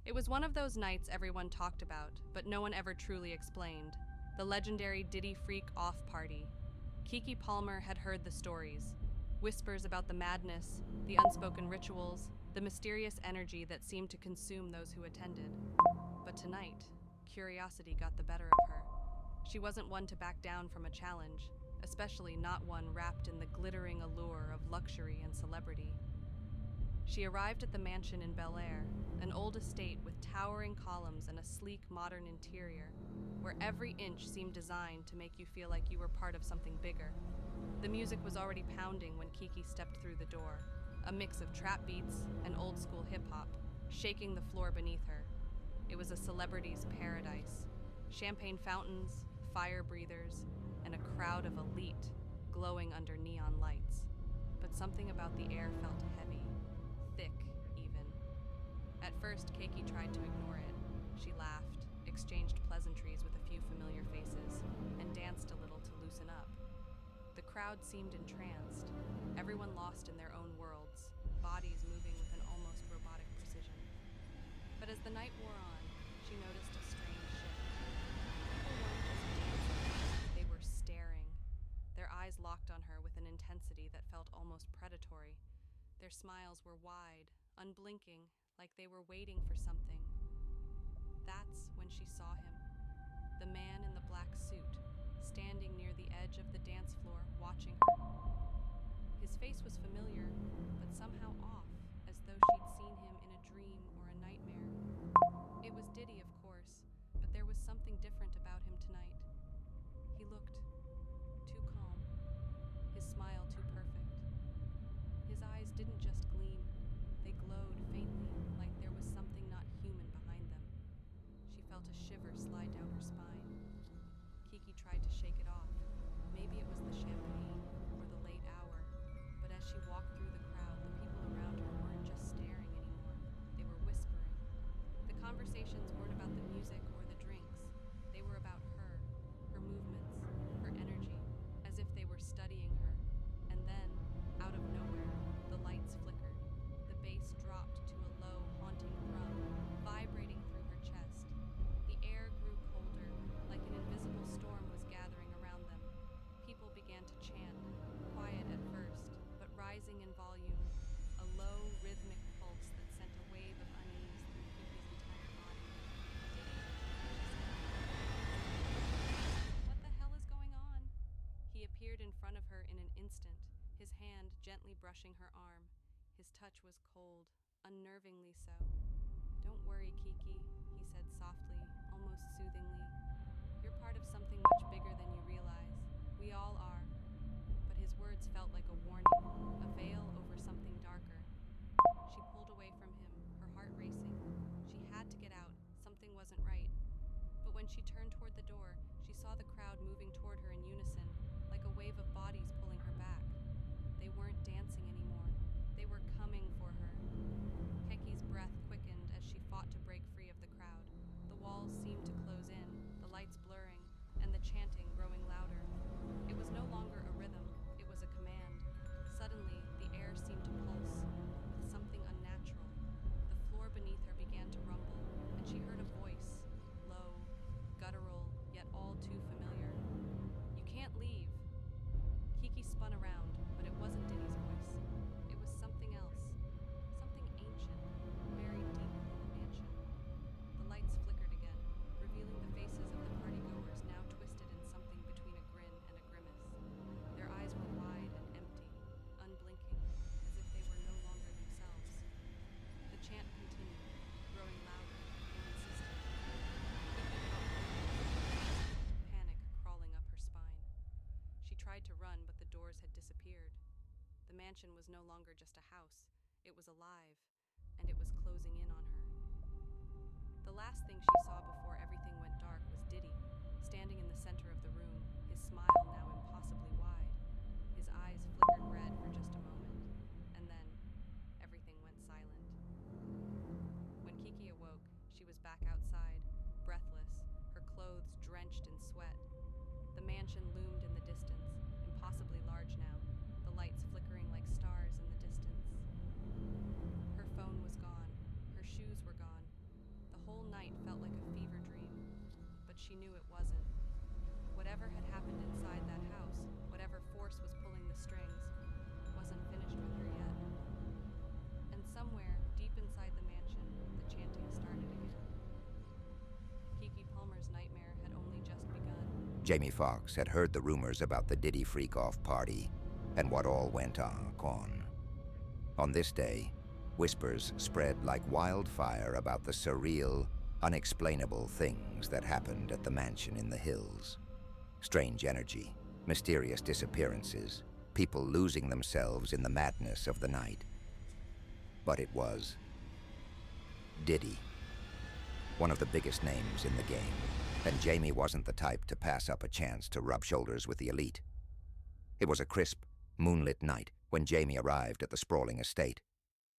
It was one of those nights everyone talked about, but no one ever truly explained. The legendary Diddy Freak Off Party. Kiki Palmer had heard the stories. Whispers about the madness, the unspoken rituals, the mysterious energy that seemed to consume those who attended. But tonight, curiosity got the better of her. She wasn't one to back down from a challenge, especially not one wrapped in the glittering allure of luxury and celebrity. She arrived at the mansion in Bel Air, an old estate with towering columns and a sleek, modern interior, where every inch seemed designed to make you feel like you were part of something bigger. The music was already pounding when Kiki stepped through the door, a mix of trap beats and old-school hip-hop, shaking the floor beneath her. It was a celebrity's paradise. Champagne fountains, fire breathers, and a crowd of elite glowing under neon lights. But something about the air felt heavy, thick even. At first, Kiki tried to ignore it. She laughed, exchanged pleasantries with a few familiar faces, and danced a little to loosen up. The crowd seemed entranced, everyone lost in their own worlds, bodies moving with an almost robotic precision. But as the night wore on, she noticed a strange shift. People weren't just dancing, they were staring. Their eyes locked on her with an intensity that felt almost predatory. Their smiles were wide, unblinking, like they were waiting for something. That's when she saw him, the man in the black suit, standing near the edge of the dance floor, watching her. His face was familiar, but somehow off, as though she'd seen him in a dream or a nightmare. It was Diddy, of course, but there was something different about him tonight. He looked too calm, his smile too perfect. His eyes didn't just gleam, they glowed faintly, like there was something not human behind them. She felt a shiver slide down her spine. Kiki tried to shake it off. Maybe it was the champagne or the late hour, but as she walked through the crowd, the people around her weren't just staring anymore, they were whispering. The conversations weren't about the music or the drinks. They were about her movements, her energy, as if they were studying her. And then, out of nowhere, the lights flickered. The bass dropped to a low, haunting thrum, vibrating through her chest. The air grew colder, like an invisible storm was gathering around them. People began to chant, quiet at first, but rising in volume, a low, rhythmic pulse that sent a wave of unease through Kiki's entire body. Diddy, she said. What the hell is going on? He appeared in front of her in an instant, his hand gently brushing her arm. His touch was cold, unnervingly so. Don't worry, Kiki, he said softly, almost soothingly. You're part of something much bigger than you realize. We all are. But his words felt like a warning, a veil over something darker. She pulled away from him, her heart racing. She had to get out, something wasn't right. But when she turned toward the door, she saw the crowd moving toward her in unison, like a wave of bodies pulling her back. They weren't dancing anymore. They were coming for her. Kiki's breath quickened as she fought to break free of the crowd. The walls seemed to close in, the lights blurring, and the chanting growing louder. It was no longer a rhythm, it was a command. Suddenly, the air seemed to pulse, with something unnatural. The floor beneath her began to rumble, and she heard a voice, low, guttural, yet all too familiar. You can't leave. Kiki spun around, but it wasn't Diddy's voice. It was something else. Something ancient, buried deep within the mansion. The lights flickered again, revealing the faces of the partygoers now twisted in something between a grin and a grimace. Their eyes were wide and empty, unblinking, as if they were no longer themselves. The chant continued, growing louder, more insistent. Kiki felt panic crawling up her spine. She tried to run, but the doors had disappeared. The mansion was no longer just a house. It was alive, and it was closing in on her. The last thing she saw before everything went dark was Diddy, standing in the center of the room, his smile now impossibly wide. His eyes flickered red for just a moment, and then everything went silent. When Kiki awoke, she was back outside, breathless, her clothes drenched in sweat. The mansion loomed in the distance, impossibly large now, the lights flickering like stars in the distance. Her phone was gone, her shoes were gone. she knew it wasn't. Whatever had happened inside that house, whatever force was pulling the strings, wasn't finished with her yet. And somewhere, deep inside the mansion, the chanting started again. Kiki Palmer's nightmare had only just begun. Jamie Foxx had heard the rumors about the Diddy freak-off party and what all went on. On this day, whispers spread like wildfire about the surreal, unexplainable things that happened at the mansion in the hills. Strange energy, mysterious disappearances, people losing themselves in the madness of the night. But it was Diddy, one of the biggest names in the game, and Jamie wasn't the type to pass up a chance to rub shoulders with the elite. It was a crisp, moonlit night when Jamie arrived at the sprawling estate.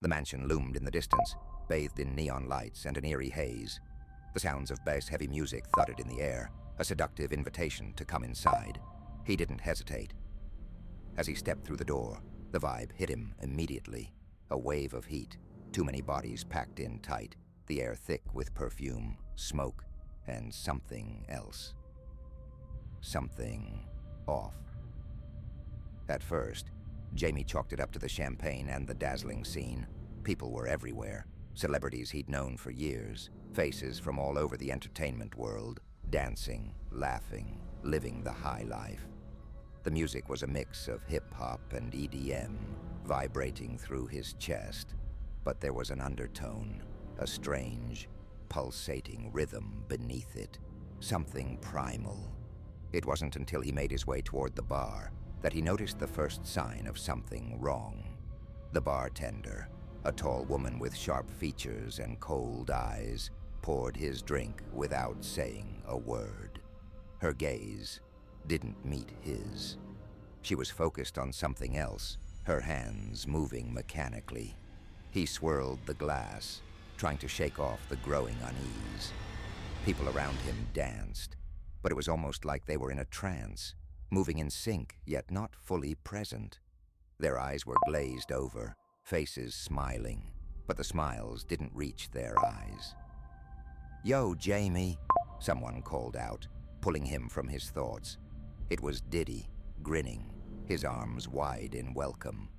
The mansion loomed in the distance, bathed in neon lights and an eerie haze. The sounds of bass-heavy music thudded in the air, a seductive invitation to come inside. He didn't hesitate. As he stepped through the door, the vibe hit him immediately. A wave of heat, too many bodies packed in tight, the air thick with perfume, smoke, and something else. Something off. At first, Jamie chalked it up to the champagne and the dazzling scene. People were everywhere, celebrities he'd known for years, faces from all over the entertainment world, dancing, laughing, living the high life. The music was a mix of hip-hop and EDM, vibrating through his chest, but there was an undertone, a strange, pulsating rhythm beneath it, something primal. It wasn't until he made his way toward the bar that he noticed the first sign of something wrong. The bartender, a tall woman with sharp features and cold eyes, poured his drink without saying a word. Her gaze didn't meet his. She was focused on something else, her hands moving mechanically. He swirled the glass, trying to shake off the growing unease. People around him danced, but it was almost like they were in a trance, moving in sync, yet not fully present. Their eyes were glazed over, faces smiling, but the smiles didn't reach their eyes. "Yo, Jamie," someone called out, pulling him from his thoughts. It was Diddy, grinning, his arms wide in welcome.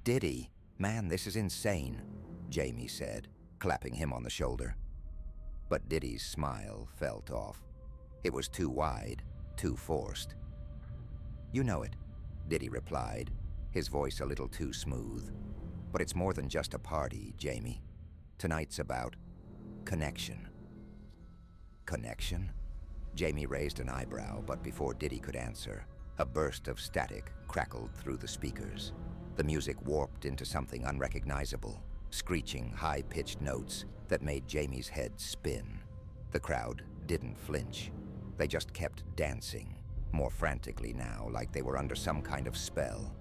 "Diddy, man, this is insane," Jamie said, clapping him on the shoulder. But Diddy's smile felt off. It was too wide, too forced. "You know it," Diddy replied, his voice a little too smooth. "But it's more than just a party, Jamie. Tonight's about connection." Connection? Jamie raised an eyebrow, but before Diddy could answer, a burst of static crackled through the speakers. The music warped into something unrecognizable, screeching high-pitched notes that made Jamie's head spin. The crowd didn't flinch. They just kept dancing, more frantically now, like they were under some kind of spell.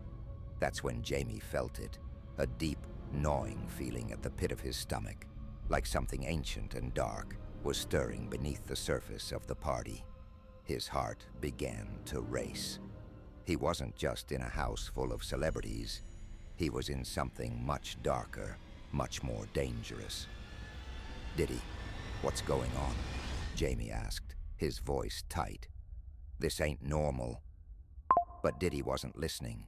That's when Jamie felt it, a deep, gnawing feeling at the pit of his stomach, like something ancient and dark was stirring beneath the surface of the party. His heart began to race. He wasn't just in a house full of celebrities. He was in something much darker, much more dangerous. "Diddy, what's going on?" Jamie asked, his voice tight. "This ain't normal." But Diddy wasn't listening.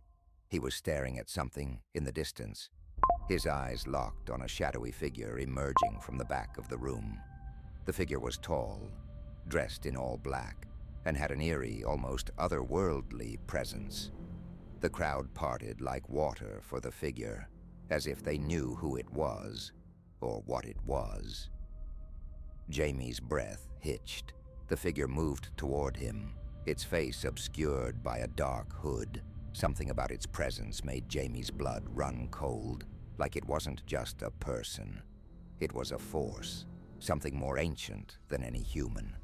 He was staring at something in the distance, his eyes locked on a shadowy figure emerging from the back of the room. The figure was tall, dressed in all black, and had an eerie, almost otherworldly presence. The crowd parted like water for the figure, as if they knew who it was, or what it was. Jamie's breath hitched. The figure moved toward him, its face obscured by a dark hood. Something about its presence made Jamie's blood run cold, like it wasn't just a person. It was a force, something more ancient than any human.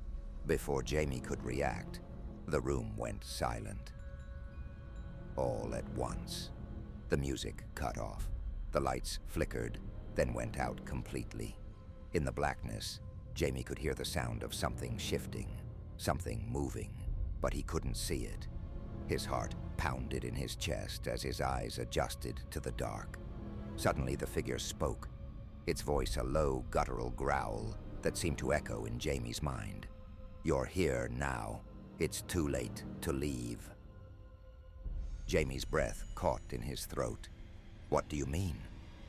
Before Jamie could react, the room went silent. All at once, the music cut off. The lights flickered, then went out completely. In the blackness, Jamie could hear the sound of something shifting, something moving, but he couldn't see it. His heart pounded in his chest as his eyes adjusted to the dark. Suddenly the figure spoke, its voice a low, guttural growl that seemed to echo in Jamie's mind. You're here now. It's too late to leave. Jamie's breath caught in his throat. What do you mean?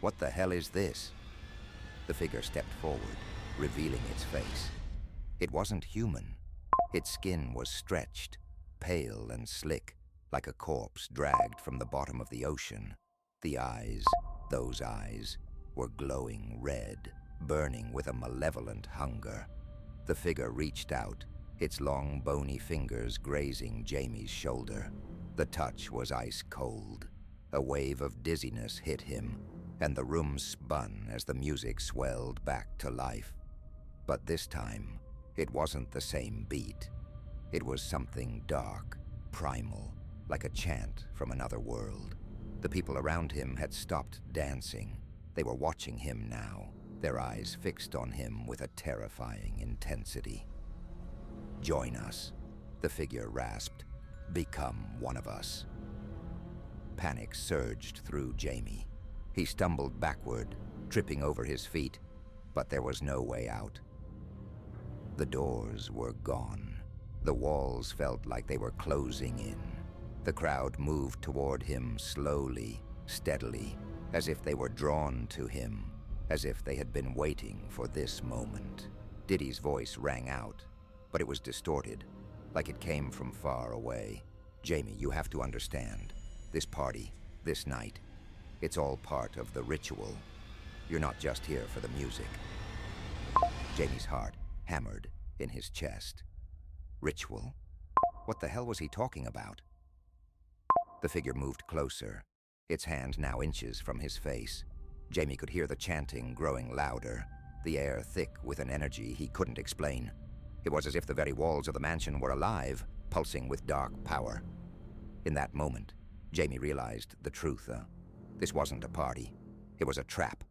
What the hell is this? The figure stepped forward, revealing its face. It wasn't human. Its skin was stretched, pale and slick, like a corpse dragged from the bottom of the ocean. The eyes, those eyes, were glowing red, burning with a malevolent hunger. The figure reached out, its long, bony fingers grazing Jamie's shoulder. The touch was ice cold. A wave of dizziness hit him, and the room spun as the music swelled back to life. But this time, it wasn't the same beat. It was something dark, primal, like a chant from another world. The people around him had stopped dancing. They were watching him now, their eyes fixed on him with a terrifying intensity. Join us, the figure rasped. Become one of us. Panic surged through Jamie. He stumbled backward, tripping over his feet, but there was no way out. The doors were gone. The walls felt like they were closing in. The crowd moved toward him slowly, steadily, as if they were drawn to him, as if they had been waiting for this moment. Diddy's voice rang out, but it was distorted, like it came from far away. Jamie, you have to understand. This party, this night, it's all part of the ritual. You're not just here for the music. Jamie's heart hammered in his chest. Ritual? What the hell was he talking about? The figure moved closer, its hand now inches from his face. Jamie could hear the chanting growing louder, the air thick with an energy he couldn't explain. It was as if the very walls of the mansion were alive, pulsing with dark power. In that moment, Jamie realized the truth. This wasn't a party. It was a trap,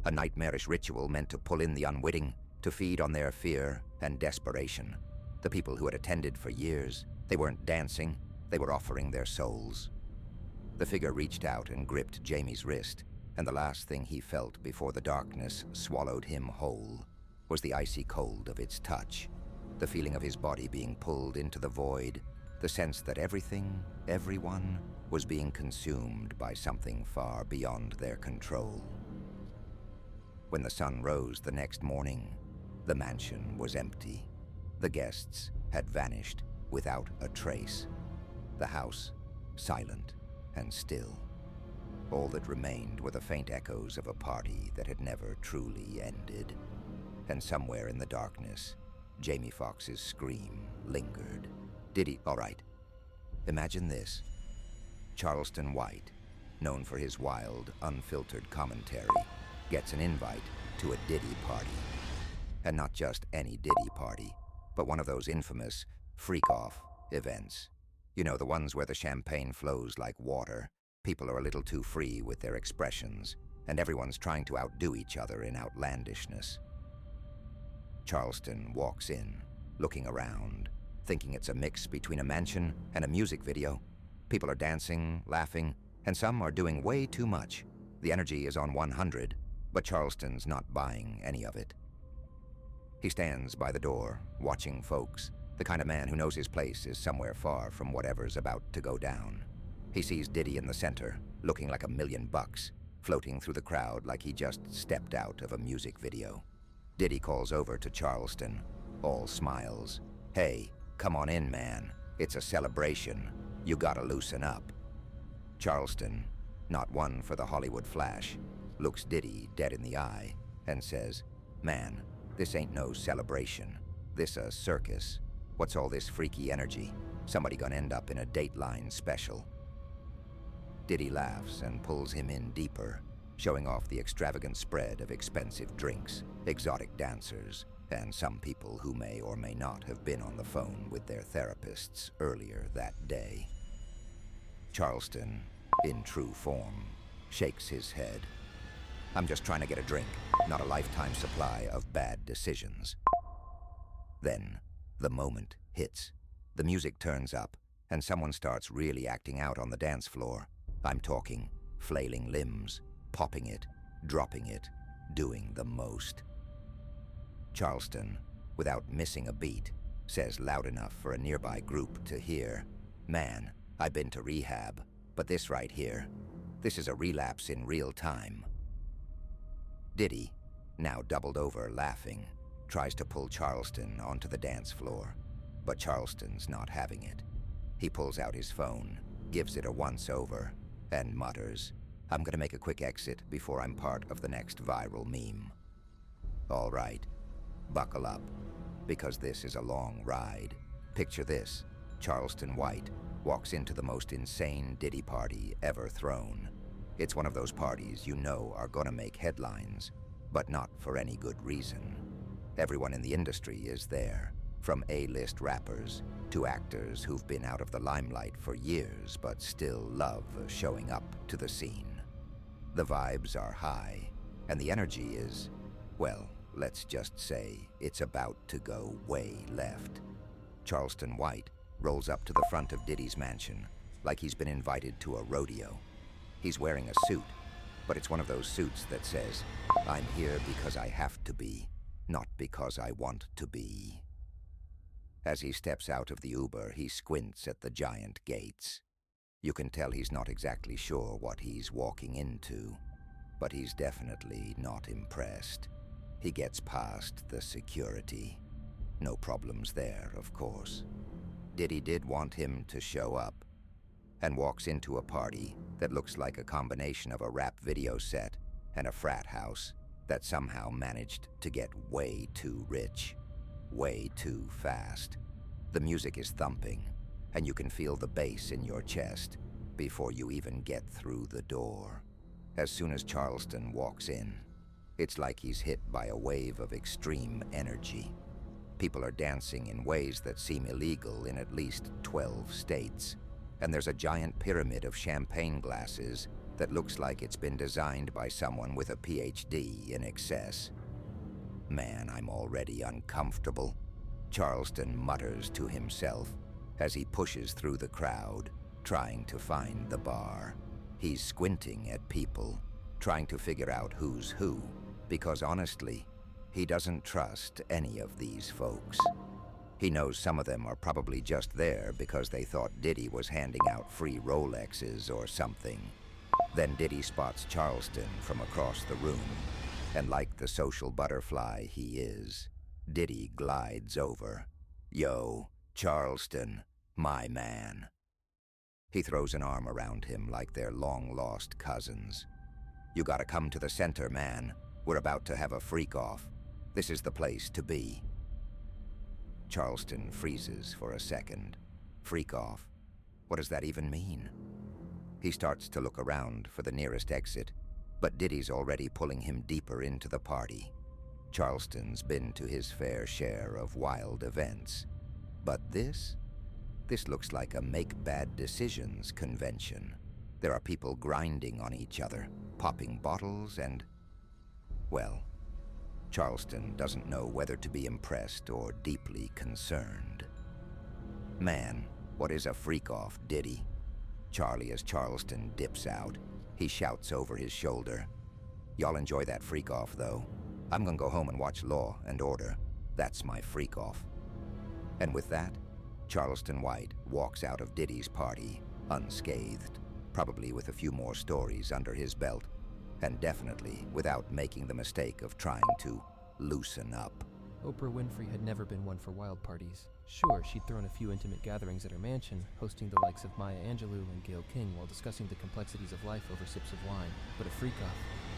a nightmarish ritual meant to pull in the unwitting, to feed on their fear and desperation. The people who had attended for years, they weren't dancing, they were offering their souls. The figure reached out and gripped Jamie's wrist, and the last thing he felt before the darkness swallowed him whole was the icy cold of its touch, the feeling of his body being pulled into the void, the sense that everything, everyone, was being consumed by something far beyond their control. When the sun rose the next morning, the mansion was empty. The guests had vanished without a trace. The house, silent and still. All that remained were the faint echoes of a party that had never truly ended. And somewhere in the darkness, Jamie Foxx's scream lingered. Diddy, all right. Imagine this. Charleston White, known for his wild, unfiltered commentary, gets an invite to a Diddy party. And not just any Diddy party, but one of those infamous freak-off events. You know, the ones where the champagne flows like water, people are a little too free with their expressions, and everyone's trying to outdo each other in outlandishness. Charleston walks in, looking around, thinking it's a mix between a mansion and a music video. People are dancing, laughing, and some are doing way too much. The energy is on 100, but Charleston's not buying any of it. He stands by the door, watching folks, the kind of man who knows his place is somewhere far from whatever's about to go down. He sees Diddy in the center, looking like $1,000,000, floating through the crowd like he just stepped out of a music video. Diddy calls over to Charleston, all smiles. Hey, come on in, man. It's a celebration. You gotta loosen up. Charleston, not one for the Hollywood flash, looks Diddy dead in the eye and says, "Man, this ain't no celebration. This a circus. What's all this freaky energy? Somebody gonna end up in a Dateline special." Diddy laughs and pulls him in deeper, showing off the extravagant spread of expensive drinks, exotic dancers, and some people who may or may not have been on the phone with their therapists earlier that day. Charleston, in true form, shakes his head. "I'm just trying to get a drink, not a lifetime supply of bad decisions." Then, the moment hits. The music turns up, and someone starts really acting out on the dance floor. I'm talking flailing limbs, popping it, dropping it, doing the most. Charleston, without missing a beat, says loud enough for a nearby group to hear. Man, I've been to rehab, but this right here, this is a relapse in real time. Diddy, now doubled over laughing, tries to pull Charleston onto the dance floor, but Charleston's not having it. He pulls out his phone, gives it a once-over, and mutters, "I'm gonna make a quick exit before I'm part of the next viral meme." All right, buckle up, because this is a long ride. Picture this: Charleston White walks into the most insane Diddy party ever thrown. It's one of those parties you know are gonna make headlines, but not for any good reason. Everyone in the industry is there, from A-list rappers to actors who've been out of the limelight for years but still love showing up to the scene. The vibes are high, and the energy is, well, let's just say it's about to go way left. Charleston White rolls up to the front of Diddy's mansion like he's been invited to a rodeo. He's wearing a suit, but it's one of those suits that says, "I'm here because I have to be, not because I want to be." As he steps out of the Uber, he squints at the giant gates. You can tell he's not exactly sure what he's walking into, but he's definitely not impressed. He gets past the security. No problems there, of course. Diddy did want him to show up, and walks into a party that looks like a combination of a rap video set and a frat house that somehow managed to get way too rich, way too fast. The music is thumping, and you can feel the bass in your chest before you even get through the door. As soon as Charleston walks in, it's like he's hit by a wave of extreme energy. People are dancing in ways that seem illegal in at least 12 states, and there's a giant pyramid of champagne glasses that looks like it's been designed by someone with a PhD in excess. Man, I'm already uncomfortable, Charleston mutters to himself as he pushes through the crowd, trying to find the bar. He's squinting at people, trying to figure out who's who, because honestly, he doesn't trust any of these folks. He knows some of them are probably just there because they thought Diddy was handing out free Rolexes or something. Then Diddy spots Charleston from across the room, and like the social butterfly he is, Diddy glides over. "Yo, Charleston, my man." He throws an arm around him like they're long-lost cousins. "You gotta come to the center, man. We're about to have a freak-off. This is the place to be." Charleston freezes for a second. Freak-off? What does that even mean? He starts to look around for the nearest exit, but Diddy's already pulling him deeper into the party. Charleston's been to his fair share of wild events, but this looks like a make bad decisions convention. There are people grinding on each other, popping bottles and, well, Charleston doesn't know whether to be impressed or deeply concerned. "Man, what is a freak-off, Diddy?" Charlie, as Charleston dips out, he shouts over his shoulder. "Y'all enjoy that freak-off, though. I'm gonna go home and watch Law and Order. That's my freak-off." And with that, Charleston White walks out of Diddy's party unscathed, probably with a few more stories under his belt, and definitely without making the mistake of trying to loosen up. Oprah Winfrey had never been one for wild parties. Sure, she'd thrown a few intimate gatherings at her mansion, hosting the likes of Maya Angelou and Gayle King while discussing the complexities of life over sips of wine. But a freak-off,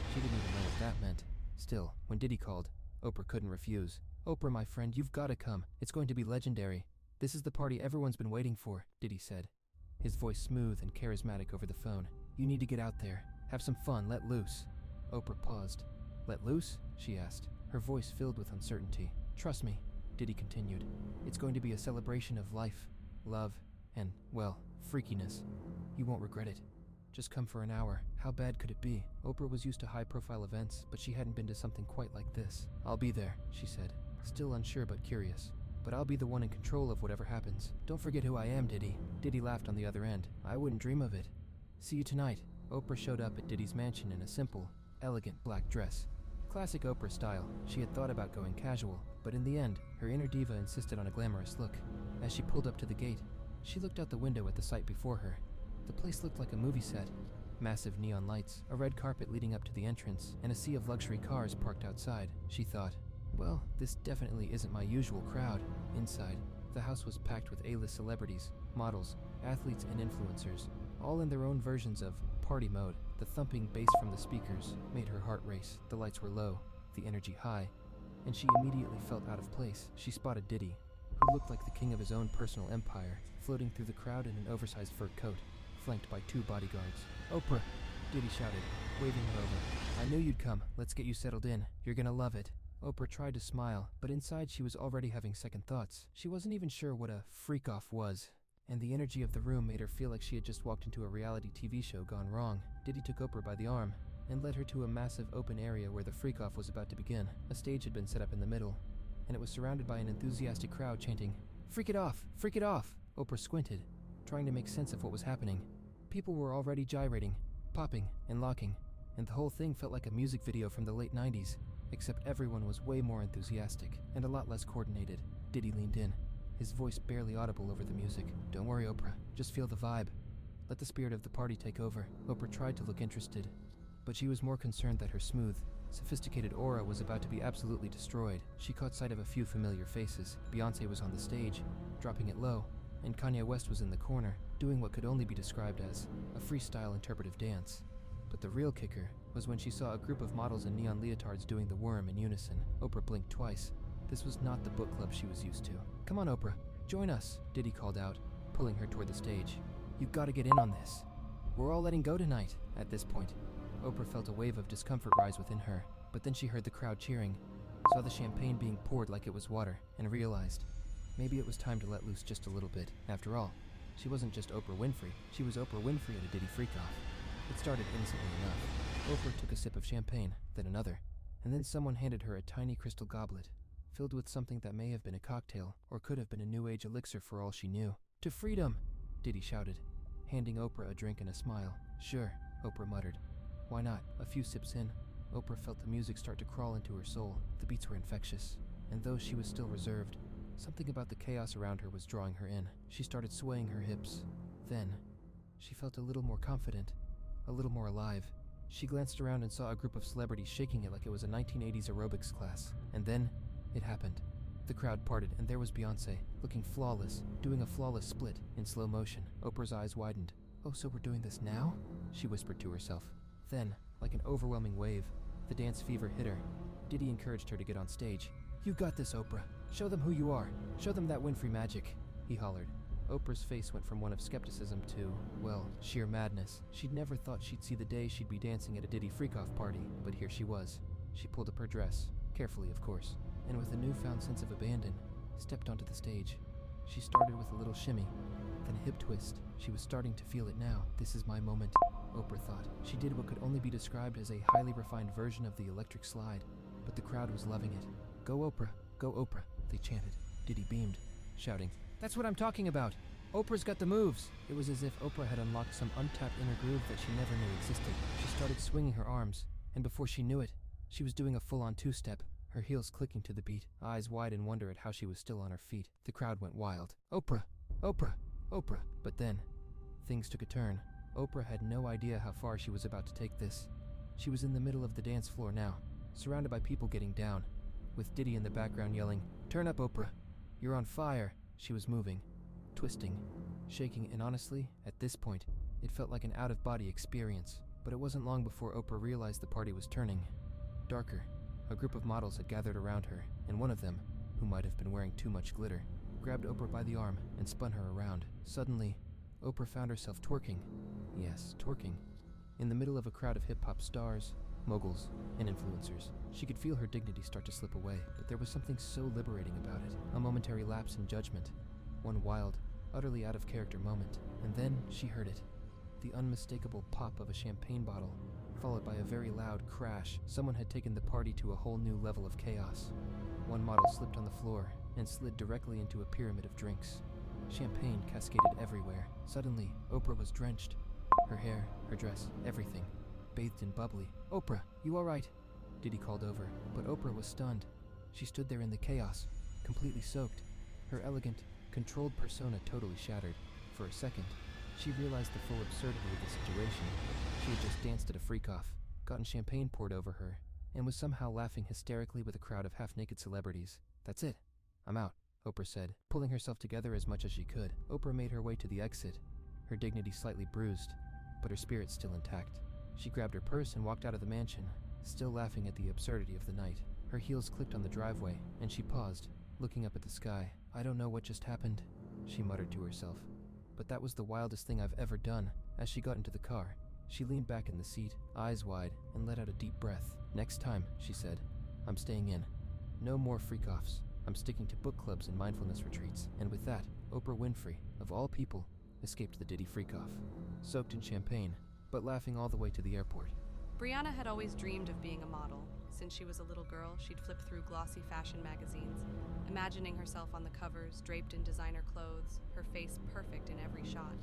she didn't even know what that meant. Still, when Diddy called, Oprah couldn't refuse. "Oprah, my friend, you've got to come. It's going to be legendary. This is the party everyone's been waiting for," Diddy said, his voice smooth and charismatic over the phone. "You need to get out there. Have some fun, let loose." Oprah paused. "Let loose?" she asked, her voice filled with uncertainty. "Trust me," Diddy continued. "It's going to be a celebration of life, love, and, well, freakiness. You won't regret it. Just come for an hour. How bad could it be?" Oprah was used to high-profile events, but she hadn't been to something quite like this. "I'll be there," she said, still unsure but curious. "But I'll be the one in control of whatever happens. Don't forget who I am, Diddy." Diddy laughed on the other end. "I wouldn't dream of it. See you tonight." Oprah showed up at Diddy's mansion in a simple, elegant black dress. Classic Oprah style, she had thought about going casual, but in the end, her inner diva insisted on a glamorous look. As she pulled up to the gate, she looked out the window at the sight before her. The place looked like a movie set. Massive neon lights, a red carpet leading up to the entrance, and a sea of luxury cars parked outside. She thought, well, this definitely isn't my usual crowd. Inside, the house was packed with A-list celebrities, models, athletes, and influencers, all in their own versions of party mode. The thumping bass from the speakers made her heart race. The lights were low, the energy high, and she immediately felt out of place. She spotted Diddy, who looked like the king of his own personal empire, floating through the crowd in an oversized fur coat, flanked by 2 bodyguards. "Oprah!" Diddy shouted, waving her over. "I knew you'd come. Let's get you settled in. You're gonna love it." Oprah tried to smile, but inside she was already having second thoughts. She wasn't even sure what a freak-off was, and the energy of the room made her feel like she had just walked into a reality TV show gone wrong. Diddy took Oprah by the arm and led her to a massive open area where the freak-off was about to begin. A stage had been set up in the middle, and it was surrounded by an enthusiastic crowd chanting, "Freak it off! Freak it off!" Oprah squinted, trying to make sense of what was happening. People were already gyrating, popping, and locking, and the whole thing felt like a music video from the late 90s, except everyone was way more enthusiastic and a lot less coordinated. Diddy leaned in, his voice barely audible over the music. "Don't worry, Oprah. Just feel the vibe. Let the spirit of the party take over." Oprah tried to look interested, but she was more concerned that her smooth, sophisticated aura was about to be absolutely destroyed. She caught sight of a few familiar faces. Beyoncé was on the stage, dropping it low, and Kanye West was in the corner, doing what could only be described as a freestyle interpretive dance. But the real kicker was when she saw a group of models in neon leotards doing the worm in unison. Oprah blinked twice. This was not the book club she was used to. "Come on, Oprah, join us," Diddy called out, pulling her toward the stage. "You've got to get in on this. We're all letting go tonight." At this point, Oprah felt a wave of discomfort rise within her, but then she heard the crowd cheering, saw the champagne being poured like it was water, and realized maybe it was time to let loose just a little bit. After all, she wasn't just Oprah Winfrey, she was Oprah Winfrey at a Diddy freak-off. It started innocently enough. Oprah took a sip of champagne, then another, and then someone handed her a tiny crystal goblet, filled with something that may have been a cocktail, or could have been a new age elixir for all she knew. "To freedom!" Diddy shouted, handing Oprah a drink and a smile. "Sure," Oprah muttered. "Why not?" A few sips in, Oprah felt the music start to crawl into her soul. The beats were infectious, and though she was still reserved, something about the chaos around her was drawing her in. She started swaying her hips. Then, she felt a little more confident, a little more alive. She glanced around and saw a group of celebrities shaking it like it was a 1980s aerobics class. And then, it happened. The crowd parted, and there was Beyoncé, looking flawless, doing a flawless split in slow motion. Oprah's eyes widened. "Oh, so we're doing this now?" she whispered to herself. Then, like an overwhelming wave, the dance fever hit her. Diddy encouraged her to get on stage. "You got this, Oprah. Show them who you are. Show them that Winfrey magic," he hollered. Oprah's face went from one of skepticism to, well, sheer madness. She'd never thought she'd see the day she'd be dancing at a Diddy freak-off party, but here she was. She pulled up her dress, carefully of course, and with a newfound sense of abandon, stepped onto the stage. She started with a little shimmy, then a hip twist. She was starting to feel it now. "This is my moment," Oprah thought. She did what could only be described as a highly refined version of the electric slide, but the crowd was loving it. "Go Oprah, go Oprah," they chanted. Diddy beamed, shouting, "That's what I'm talking about! Oprah's got the moves!" It was as if Oprah had unlocked some untapped inner groove that she never knew existed. She started swinging her arms, and before she knew it, she was doing a full-on two-step, her heels clicking to the beat, eyes wide in wonder at how she was still on her feet. The crowd went wild. "Oprah! Oprah! Oprah!" But then, things took a turn. Oprah had no idea how far she was about to take this. She was in the middle of the dance floor now, surrounded by people getting down, with Diddy in the background yelling, "Turn up, Oprah! You're on fire!" She was moving, twisting, shaking, and honestly, at this point, it felt like an out-of-body experience. But it wasn't long before Oprah realized the party was turning darker. A group of models had gathered around her, and one of them, who might have been wearing too much glitter, grabbed Oprah by the arm and spun her around. Suddenly, Oprah found herself twerking. Yes, twerking. In the middle of a crowd of hip-hop stars, moguls, and influencers. She could feel her dignity start to slip away, but there was something so liberating about it. A momentary lapse in judgment. One wild, utterly out-of-character moment. And then she heard it. The unmistakable pop of a champagne bottle, followed by a very loud crash. Someone had taken the party to a whole new level of chaos. One model slipped on the floor and slid directly into a pyramid of drinks. Champagne cascaded everywhere. Suddenly, Oprah was drenched. Her hair, her dress, everything, bathed in bubbly. "Oprah, you all right?" Diddy called over, but Oprah was stunned. She stood there in the chaos, completely soaked, her elegant, controlled persona totally shattered. For a second, she realized the full absurdity of the situation. She had just danced at a freak-off, gotten champagne poured over her, and was somehow laughing hysterically with a crowd of half-naked celebrities. "That's it. I'm out," Oprah said, pulling herself together as much as she could. Oprah made her way to the exit, her dignity slightly bruised, but her spirit still intact. She grabbed her purse and walked out of the mansion, still laughing at the absurdity of the night. Her heels clicked on the driveway, and she paused, looking up at the sky. "I don't know what just happened," she muttered to herself. "But that was the wildest thing I've ever done." As she got into the car, she leaned back in the seat, eyes wide, and let out a deep breath. "Next time," she said, "I'm staying in. No more freak-offs. I'm sticking to book clubs and mindfulness retreats." And with that, Oprah Winfrey, of all people, escaped the Diddy freak-off, soaked in champagne, but laughing all the way to the airport. Brianna had always dreamed of being a model. Since she was a little girl, she'd flipped through glossy fashion magazines, imagining herself on the covers, draped in designer clothes, her face perfect in every shot.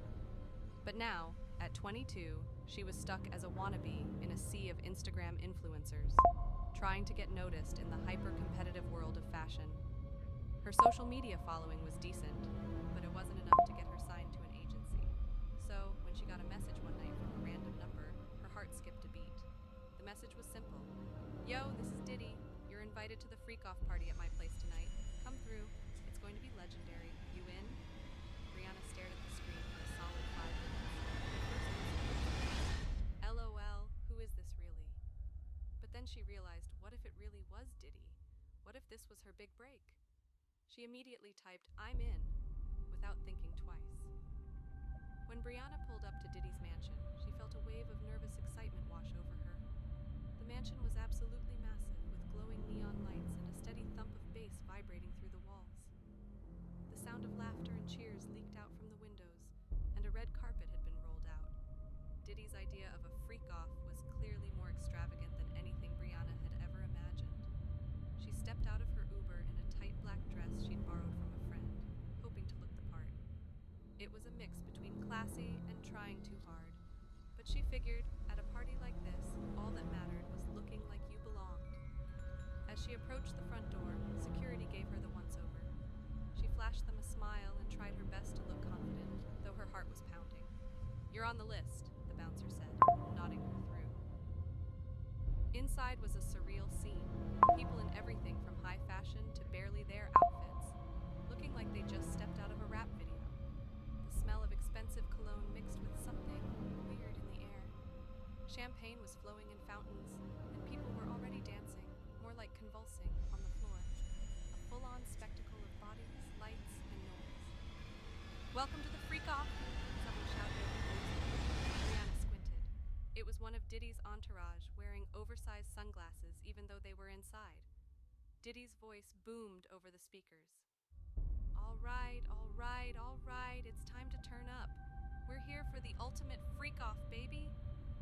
But now, at 22, she was stuck as a wannabe in a sea of Instagram influencers, trying to get noticed in the hyper-competitive world of fashion. Her social media following was decent, but it wasn't enough to get her signed to an agency. So, when she got a message one night from a random number, her heart skipped a beat. The message was simple. "Yo, this is Diddy. You're invited to the freak-off party at my place tonight. Come through. It's going to be legendary. You in?" Brianna stared at the screen for a solid 5 minutes. LOL, who is this really? But then she realized, what if it really was Diddy? What if this was her big break? She immediately typed, "I'm in," without thinking twice. When Brianna pulled up to Diddy's mansion, she felt a wave of nervous excitement wash over her. The mansion was absolutely massive, with glowing neon lights and a steady thump of bass vibrating through the walls. The sound of laughter and cheers leaked out from the windows, and a red carpet had been rolled out. Diddy's idea of a freak-off was clearly more extravagant than anything Brianna had ever imagined. She stepped out of her Uber in a tight black dress she'd borrowed from a friend, hoping to look the part. It was a mix between classy and trying too hard, but she figured, at a party like this, all that mattered was looking like you belonged. As she approached the front door, security gave her the once-over. She flashed them a smile and tried her best to look confident, though her heart was pounding. "You're on the list," the bouncer said, nodding her through. Inside was a surreal scene, people in everything from high fashion to barely there outfits, looking like they just stepped out of a rap video. The smell of expensive cologne mixed with something weird in the air. Champagne was flowing in fountains, and people were already dancing, more like convulsing, on the floor. A full-on spectacle of bodies, lights, and noise. "Welcome to the freak-off!" someone shouted over the music. Brianna squinted. It was one of Diddy's entourage, wearing oversized sunglasses even though they were inside. Diddy's voice boomed over the speakers. All right, it's time to turn up. We're here for the ultimate freak-off, baby.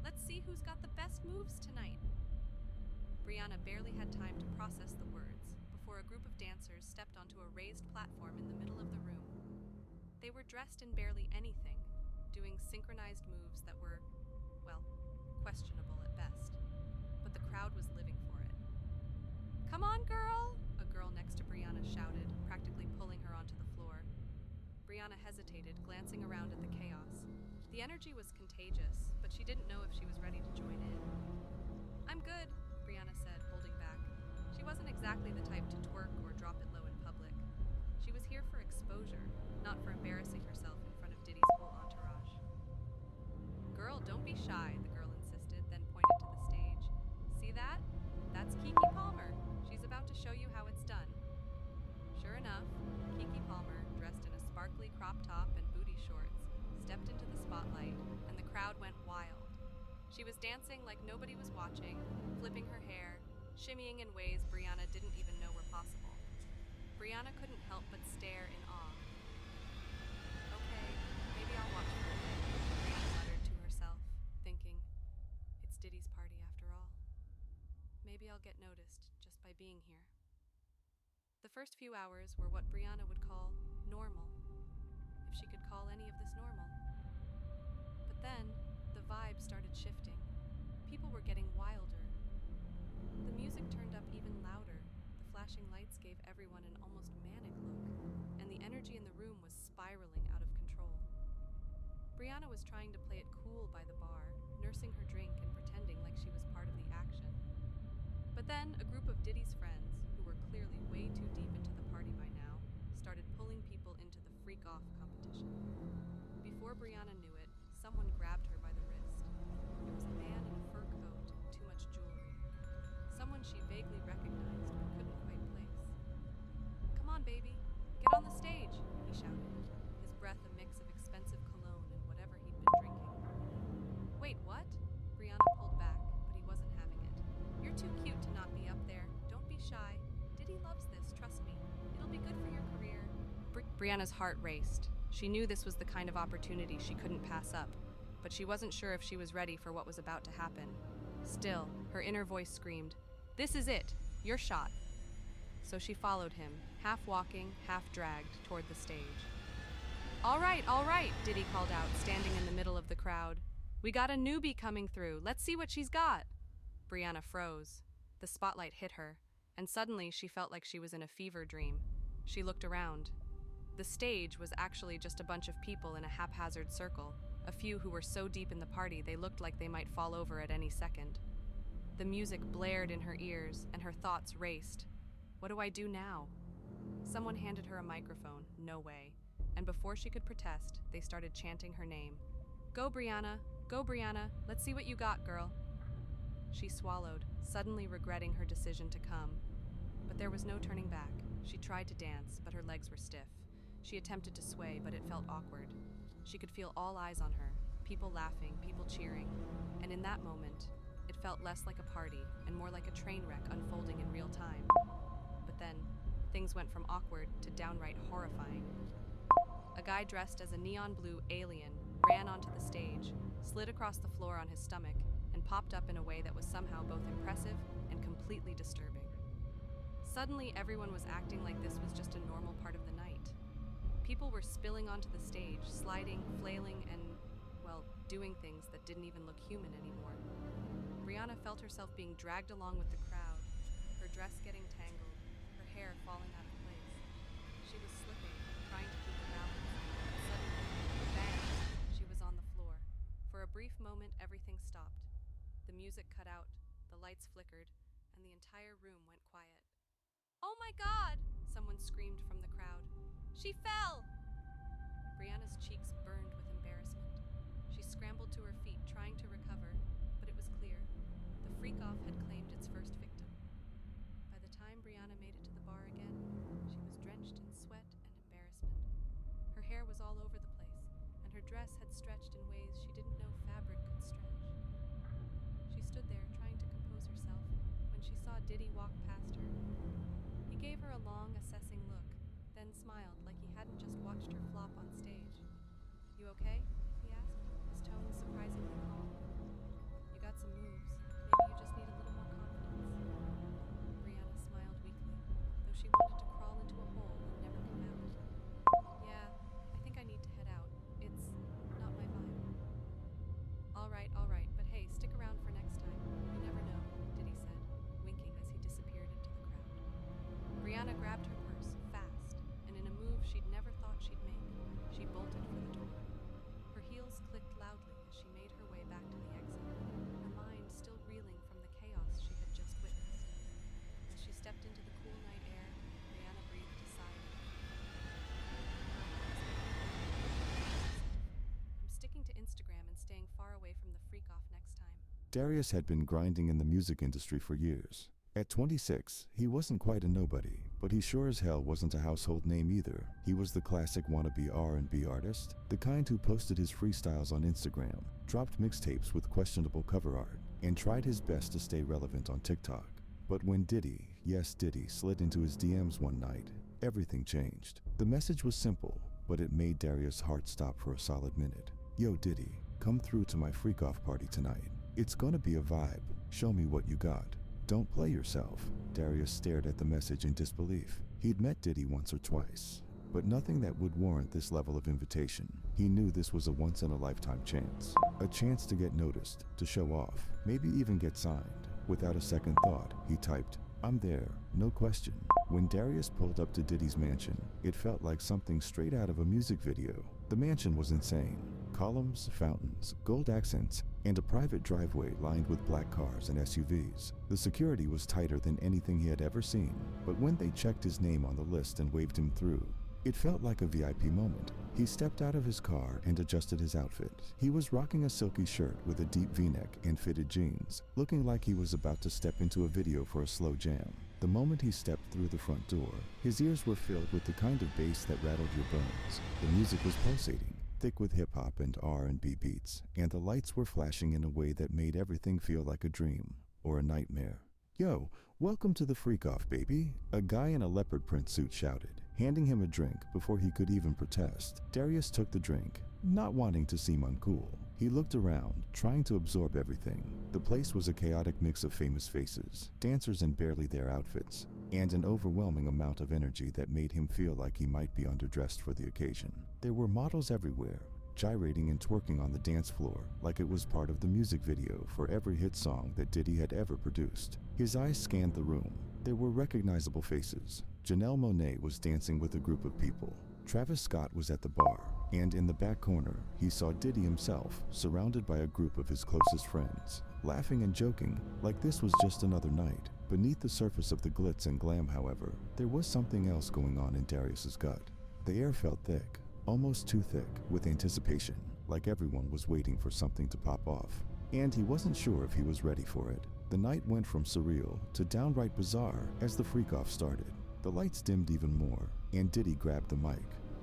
Let's see who's got the best moves tonight." Brianna barely had time to process the words before a group of dancers stepped onto a raised platform in the middle of the room. They were dressed in barely anything, doing synchronized moves that were, well, questionable at best. But the crowd was living for it. "Come on, girl!" a girl next to Brianna shouted, practically pulling her onto the floor. Brianna hesitated, glancing around at the chaos. The energy was contagious, but she didn't know if she was ready to join in. "I'm good," Brianna said, holding back. She wasn't exactly the type to twerk or drop it low in public. She was here for exposure, not for embarrassing herself in front of Diddy's whole entourage. "Girl, don't be shy," the girl insisted, then pointed to the stage. "See that? That's Kiki Palmer. She's about to show you how it's done." Sure enough, Kiki Palmer, dressed in a sparkly crop top and booty shorts, stepped into the spotlight, and the crowd went wild. She was dancing like nobody was watching, flipping her hair, shimmying in ways Brianna didn't even know were possible. Brianna couldn't help but stare in awe. "Okay, maybe I'll watch for a bit," Brianna muttered to herself, thinking, it's Diddy's party after all. Maybe I'll get noticed just by being here. The first few hours were what Brianna would call normal, if she could call any of this normal. But then, the vibe started shifting. People were getting wilder. The music turned up even louder. The flashing lights gave everyone an almost manic look, and the energy in the room was spiraling out of control. Brianna was trying to play it cool by the bar, nursing her drink and pretending like she was part of the action. But then, a group of Diddy's friends, who were clearly way too deep into the party by now, started pulling people into the freak-off competition. Before Brianna knew it, someone grabbed her by the wrist. It was a man in a fur coat and too much jewelry. Someone she vaguely recognized but couldn't quite place. "Come on, baby, get on the stage," he shouted, his breath a mix of expensive cologne and whatever he'd been drinking. "Wait, what?" Brianna pulled back, but he wasn't having it. "You're too cute to not be up there. Don't be shy. Diddy loves this, trust me. It'll be good for your career." Brianna's heart raced. She knew this was the kind of opportunity she couldn't pass up, but she wasn't sure if she was ready for what was about to happen. Still, her inner voice screamed, "This is it, your shot." So she followed him, half walking, half dragged, toward the stage. All right, Diddy called out, standing in the middle of the crowd. "We got a newbie coming through. Let's see what she's got." Brianna froze. The spotlight hit her, and suddenly she felt like she was in a fever dream. She looked around. The stage was actually just a bunch of people in a haphazard circle, a few who were so deep in the party they looked like they might fall over at any second. The music blared in her ears, and her thoughts raced. What do I do now? Someone handed her a microphone, no way, and before she could protest, they started chanting her name. Go Brianna, let's see what you got, girl." She swallowed, suddenly regretting her decision to come. But there was no turning back. She tried to dance, but her legs were stiff. She attempted to sway, but it felt awkward. She could feel all eyes on her, people laughing, people cheering, and in that moment, it felt less like a party and more like a train wreck unfolding in real time. But then, things went from awkward to downright horrifying. A guy dressed as a neon blue alien ran onto the stage, slid across the floor on his stomach, and popped up in a way that was somehow both impressive and completely disturbing. Suddenly, everyone was acting like this was just a normal part of the night. People were spilling onto the stage, sliding, flailing, and, well, doing things that didn't even look human anymore. Brianna felt herself being dragged along with the crowd, her dress getting tangled, her hair falling out of place. She was slipping, trying to keep her balance, and suddenly, bang, she was on the floor. For a brief moment, everything stopped. The music cut out, the lights flickered, and the entire room went quiet. "Oh my God!" someone screamed from the crowd. "She fell!" Brianna's cheeks burned with embarrassment. She scrambled to her feet, trying to recover, but it was clear. The freak-off had claimed its first victim. By the time Brianna made it to the bar again, she was drenched in sweat and embarrassment. Her hair was all over the place, and her dress had stretched in ways she didn't know fabric could stretch. She stood there, trying to compose herself, when she saw Diddy walk past her. He gave her a long, assessing look, then smiled like he hadn't just watched her flop on stage. "You okay?" he asked, his tone surprisingly calm. "You got some moves. Maybe you just need a little more confidence." Brianna smiled weakly, though she wanted to crawl into a hole and never come out. "Yeah, I think I need to head out. It's not my vibe." All right, but hey, stick around for next time. You never know," Diddy said, winking as he disappeared into the crowd. Brianna grabbed her purse, fast, and in a move she'd never thought she'd make, she bolted for the door. Her heels clicked loudly as she made her way back to the exit, her mind still reeling from the chaos she had just witnessed. As she stepped into the cool night air, Brianna breathed a sigh. "I'm sticking to Instagram and staying far away from the freak-off next time." Darius had been grinding in the music industry for years. At 26, he wasn't quite a nobody, but he sure as hell wasn't a household name either. He was the classic wannabe R&B artist, the kind who posted his freestyles on Instagram, dropped mixtapes with questionable cover art, and tried his best to stay relevant on TikTok. But when Diddy, yes Diddy, slid into his DMs one night, everything changed. The message was simple, but it made Darius' heart stop for a solid minute. "Yo Diddy, come through to my freak-off party tonight. It's gonna be a vibe. Show me what you got. Don't play yourself." Darius stared at the message in disbelief. He'd met Diddy once or twice, but nothing that would warrant this level of invitation. He knew this was a once-in-a-lifetime chance. A chance to get noticed, to show off, maybe even get signed. Without a second thought, he typed, "I'm there, no question." When Darius pulled up to Diddy's mansion, it felt like something straight out of a music video. The mansion was insane. Columns, fountains, gold accents, and a private driveway lined with black cars and SUVs. The security was tighter than anything he had ever seen, but when they checked his name on the list and waved him through, it felt like a VIP moment. He stepped out of his car and adjusted his outfit. He was rocking a silky shirt with a deep V-neck and fitted jeans, looking like he was about to step into a video for a slow jam. The moment he stepped through the front door, his ears were filled with the kind of bass that rattled your bones. The music was pulsating, thick with hip-hop and R&B beats, and the lights were flashing in a way that made everything feel like a dream or a nightmare. "Yo, welcome to the freak-off, baby," a guy in a leopard print suit shouted, handing him a drink before he could even protest. Darius took the drink, not wanting to seem uncool. He looked around, trying to absorb everything. The place was a chaotic mix of famous faces, dancers in barely their outfits, and an overwhelming amount of energy that made him feel like he might be underdressed for the occasion. There were models everywhere, gyrating and twerking on the dance floor like it was part of the music video for every hit song that Diddy had ever produced. His eyes scanned the room. There were recognizable faces. Janelle Monáe was dancing with a group of people. Travis Scott was at the bar, and in the back corner, he saw Diddy himself, surrounded by a group of his closest friends, laughing and joking like this was just another night. Beneath the surface of the glitz and glam, however, there was something else going on in Darius's gut. The air felt thick, almost too thick, with anticipation, like everyone was waiting for something to pop off. And he wasn't sure if he was ready for it. The night went from surreal to downright bizarre as the freak-off started. The lights dimmed even more, and Diddy grabbed the mic.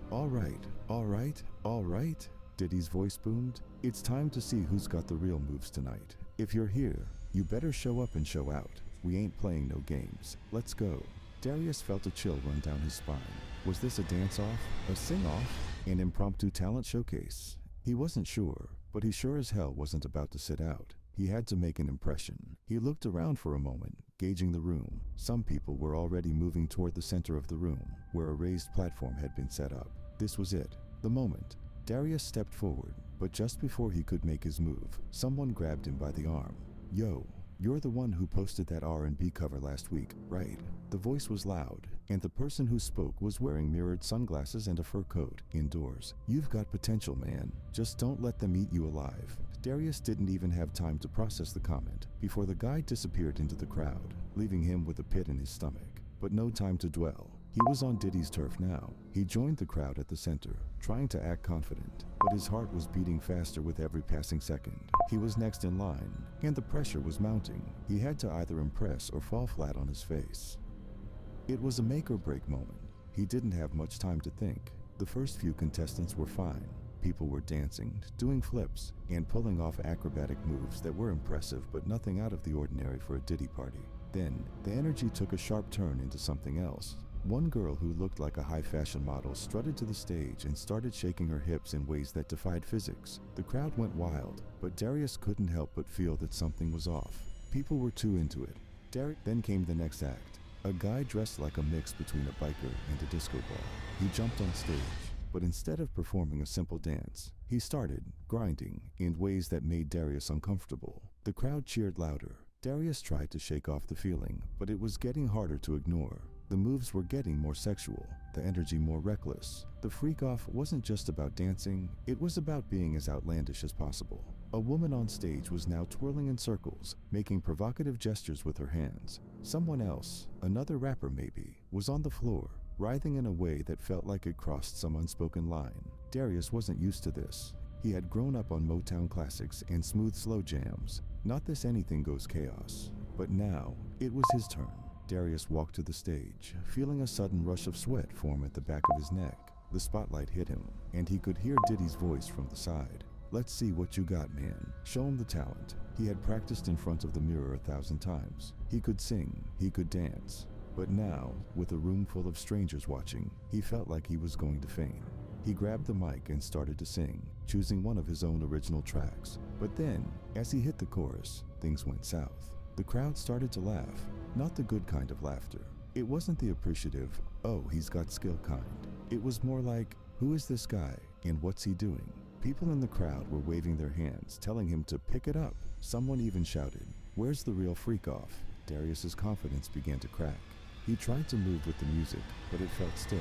All right, all right, all right," Diddy's voice boomed. "It's time to see who's got the real moves tonight. If you're here, you better show up and show out. We ain't playing no games. Let's go." Darius felt a chill run down his spine. Was this a dance-off, a sing-off, an impromptu talent showcase? He wasn't sure, but he sure as hell wasn't about to sit out. He had to make an impression. He looked around for a moment, gauging the room. Some people were already moving toward the center of the room, where a raised platform had been set up. This was it, the moment. Darius stepped forward, but just before he could make his move, someone grabbed him by the arm. "Yo, you're the one who posted that R&B cover last week, right?" The voice was loud, and the person who spoke was wearing mirrored sunglasses and a fur coat, indoors. "You've got potential, man. Just don't let them eat you alive." Darius didn't even have time to process the comment before the guy disappeared into the crowd, leaving him with a pit in his stomach. But no time to dwell. He was on Diddy's turf now. He joined the crowd at the center, trying to act confident, but his heart was beating faster with every passing second. He was next in line, and the pressure was mounting. He had to either impress or fall flat on his face. It was a make-or-break moment. He didn't have much time to think. The first few contestants were fine. People were dancing, doing flips, and pulling off acrobatic moves that were impressive but nothing out of the ordinary for a Diddy party. Then, the energy took a sharp turn into something else. One girl who looked like a high-fashion model strutted to the stage and started shaking her hips in ways that defied physics. The crowd went wild, but Darius couldn't help but feel that something was off. People were too into it. Then came the next act. A guy dressed like a mix between a biker and a disco ball. He jumped on stage, but instead of performing a simple dance, he started grinding in ways that made Darius uncomfortable. The crowd cheered louder. Darius tried to shake off the feeling, but it was getting harder to ignore. The moves were getting more sexual, the energy more reckless. The freak-off wasn't just about dancing, it was about being as outlandish as possible. A woman on stage was now twirling in circles, making provocative gestures with her hands. Someone else, another rapper maybe, was on the floor, writhing in a way that felt like it crossed some unspoken line. Darius wasn't used to this. He had grown up on Motown classics and smooth slow jams, not this anything-goes chaos. But now, it was his turn. Darius walked to the stage, feeling a sudden rush of sweat form at the back of his neck. The spotlight hit him, and he could hear Diddy's voice from the side. "Let's see what you got, man. Show him the talent." He had practiced in front of the mirror 1,000 times. He could sing, he could dance. But now, with a room full of strangers watching, he felt like he was going to faint. He grabbed the mic and started to sing, choosing one of his own original tracks. But then, as he hit the chorus, things went south. The crowd started to laugh, not the good kind of laughter. It wasn't the appreciative, "oh, he's got skill" kind. It was more like, "who is this guy, and what's he doing?" People in the crowd were waving their hands, telling him to pick it up. Someone even shouted, Where's the real freak off? Darius's confidence began to crack. He tried to move with the music, but it felt stiff.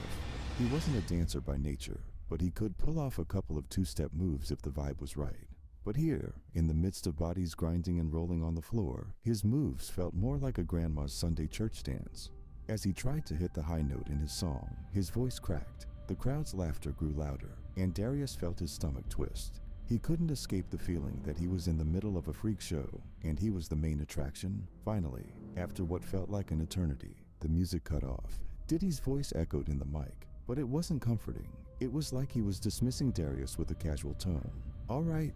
He wasn't a dancer by nature, but he could pull off a couple of two-step moves if the vibe was right. But here, in the midst of bodies grinding and rolling on the floor, his moves felt more like a grandma's Sunday church dance. As he tried to hit the high note in his song, his voice cracked. The crowd's laughter grew louder, and Darius felt his stomach twist. He couldn't escape the feeling that he was in the middle of a freak show, and he was the main attraction. Finally, after what felt like an eternity, the music cut off. Diddy's voice echoed in the mic, but it wasn't comforting. It was like he was dismissing Darius with a casual tone. All right,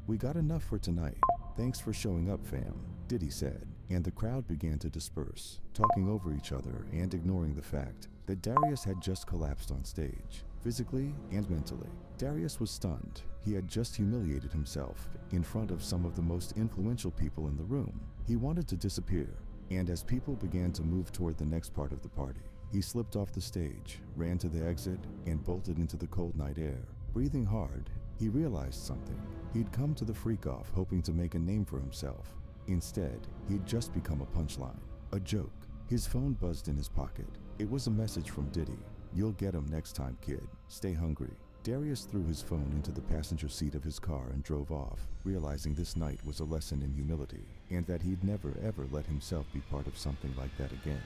we got enough for tonight. Thanks for showing up, fam, Diddy said, and the crowd began to disperse, talking over each other and ignoring the fact that Darius had just collapsed on stage, physically and mentally. Darius was stunned. He had just humiliated himself in front of some of the most influential people in the room. He wanted to disappear, and as people began to move toward the next part of the party, he slipped off the stage, ran to the exit, and bolted into the cold night air. Breathing hard, he realized something. He'd come to the freak-off hoping to make a name for himself. Instead, he'd just become a punchline, a joke. His phone buzzed in his pocket. It was a message from Diddy. "You'll get him next time, kid. Stay hungry." Darius threw his phone into the passenger seat of his car and drove off, realizing this night was a lesson in humility, and that he'd never ever let himself be part of something like that again.